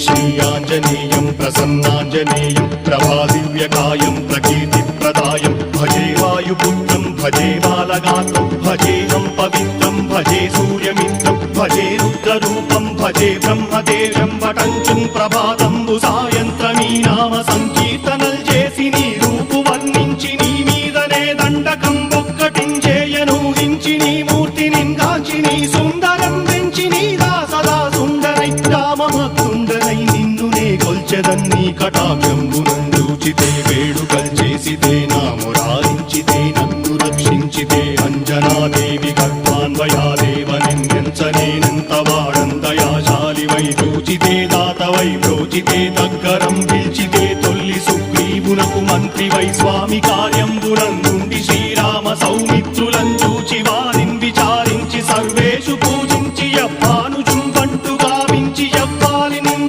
श्रीयाञ्जनेयं प्रसन्नाञ्जनेयं प्रभादिव्यकायं प्रकीर्तिप्रदायं भजे वायुपुत्रं भजे बालगात्रं भजेऽहं पवित्रं भजे सूर्यमित्रं भजे रुद्ररूपं भजे ब्रह्मदेवं वटञ्चं ప్రభాతంబు సాయంత్రమీ నామ సంకీర్తనల్ చేసి నీ రూపు వర్ణించి నీ మీదనే దండకం ఒక్కటించేయను హించి నీ మూర్తిని గాంచి నీ సుందరం పెంచి నీ సదా సుందరై రామభక్తుండనై నిన్నునే కొల్చెదన్ని కటాక్షంబునందూచితే వేడుకల్ చేసితే నా మురారించితే నన్ను రక్షించితే అంజనాదేవి గర్భాన్వయాదేవనెంచనేనంత వాడంతయాశాలి వై చూచితే దాతవై ప్రోచితే దగ్గరం